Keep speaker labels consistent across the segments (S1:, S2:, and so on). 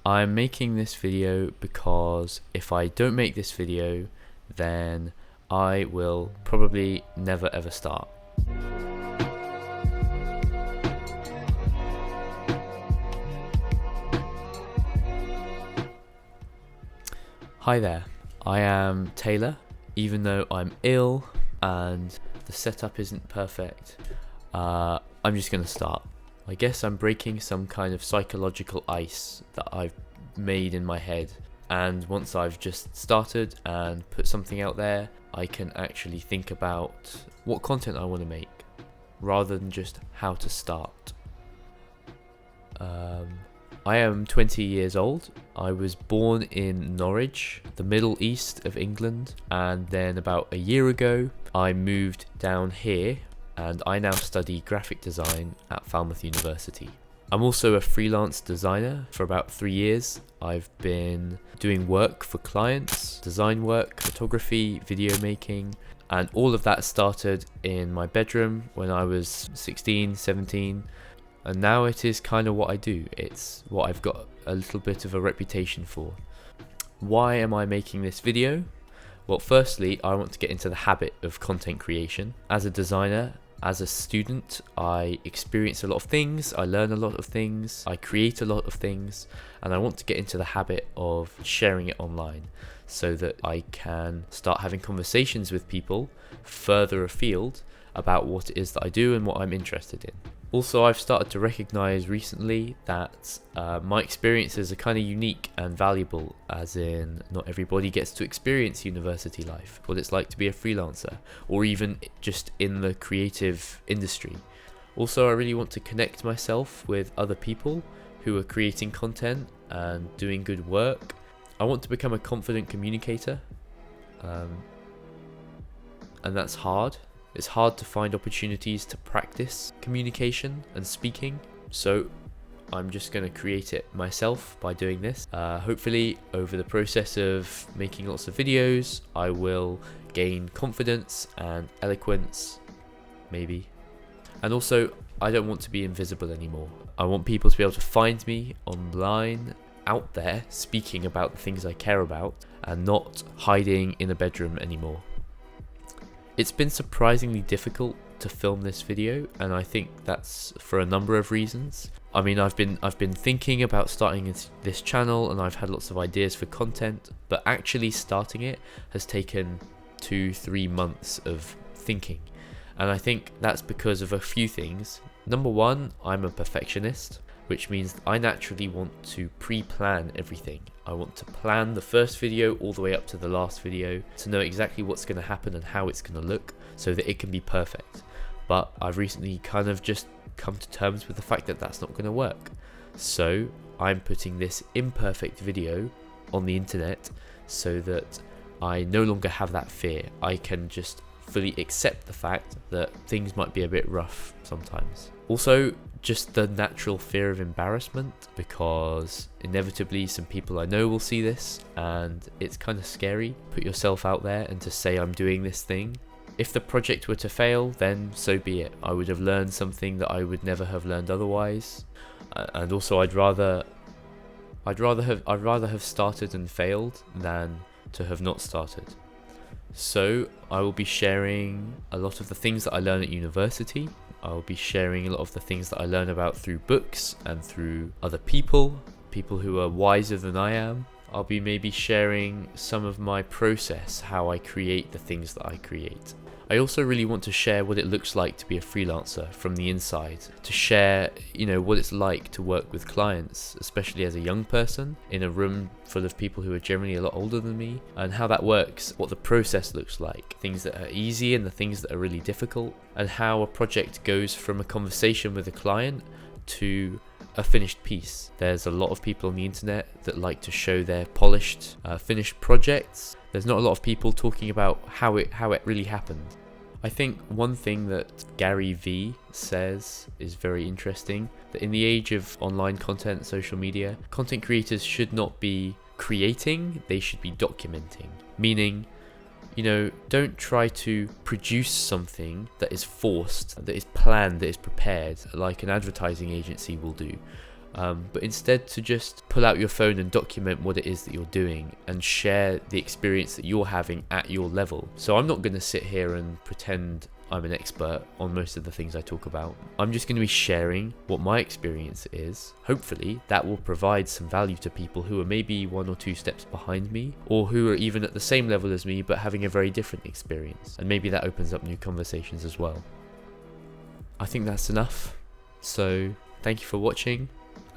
S1: I'm making this video because if I don't make this video, then I will probably never ever start. Hi there, I am Taylor. Even though I'm ill and the setup isn't perfect, I'm just gonna start. I guess I'm breaking some kind of psychological ice that I've made in my head, and once I've just started and put something out there, I can actually think about what content I want to make rather than just how to start. I am 20 years old. I was born in Norwich, the Middle East of England, and then about a year ago I moved down here and I now study graphic design at Falmouth University. I'm also a freelance designer for about 3 years. I've been doing work for clients, design work, photography, video making, and all of that started in my bedroom when I was 16, 17, and now it is kind of what I do. It's what I've got a little bit of a reputation for. Why am I making this video? Well, firstly, I want to get into the habit of content creation. As a designer, as a student, I experience a lot of things, I learn a lot of things, I create a lot of things, and I want to get into the habit of sharing it online so that I can start having conversations with people further afield about what it is that I do and what I'm interested in. Also, I've started to recognize recently that my experiences are kind of unique and valuable, as in not everybody gets to experience university life, what it's like to be a freelancer, or even just in the creative industry. Also, I really want to connect myself with other people who are creating content and doing good work. I want to become a confident communicator, and that's hard. It's hard to find opportunities to practice communication and speaking, so I'm just going to create it myself by doing this. Hopefully, over the process of making lots of videos, I will gain confidence and eloquence, maybe. And also, I don't want to be invisible anymore. I want people to be able to find me online, out there, speaking about the things I care about, and not hiding in a bedroom anymore. It's been surprisingly difficult to film this video, and I think that's for a number of reasons. I mean, I've been thinking about starting this channel, and I've had lots of ideas for content, but actually starting it has taken 2-3 months of thinking. And I think that's because of a few things. Number one, I'm a perfectionist, which means I naturally want to pre-plan everything. I want to plan the first video all the way up to the last video to know exactly what's going to happen and how it's going to look so that it can be perfect. But I've recently kind of just come to terms with the fact that that's not going to work. So I'm putting this imperfect video on the internet so that I no longer have that fear. I can just fully accept the fact that things might be a bit rough sometimes. Also, just the natural fear of embarrassment, because inevitably some people I know will see this and it's kind of scary. Put yourself out there and to say I'm doing this thing. If the project were to fail, then so be it. I would have learned something that I would never have learned otherwise. And also I'd rather have started and failed than to have not started. So I will be sharing a lot of the things that I learn at university. I'll be sharing a lot of the things that I learn about through books and through other people who are wiser than I am. I'll be maybe sharing some of my process, how I create the things that I create. I also really want to share what it looks like to be a freelancer from the inside, to share, what it's like to work with clients, especially as a young person in a room full of people who are generally a lot older than me, and how that works, what the process looks like, things that are easy and the things that are really difficult, and how a project goes from a conversation with a client to a finished piece. There's a lot of people on the internet that like to show their polished, finished projects. There's not a lot of people talking about how it really happened. I think one thing that Gary Vee says is very interesting, that in the age of online content, social media, content creators should not be creating, they should be documenting. Meaning, don't try to produce something that is forced, that is planned, that is prepared, like an advertising agency will do. but instead to just pull out your phone and document what it is that you're doing and share the experience that you're having at your level. So I'm not going to sit here and pretend I'm an expert on most of the things I talk about. I'm just going to be sharing what my experience is. Hopefully that will provide some value to people who are maybe 1 or 2 steps behind me, or who are even at the same level as me but having a very different experience, and maybe that opens up new conversations as well. I think that's enough. So thank you for watching,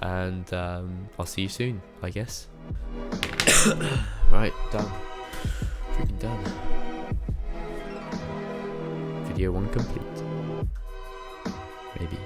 S1: and I'll see you soon, I guess. Right, done. Freaking done. Video 1 complete. Maybe.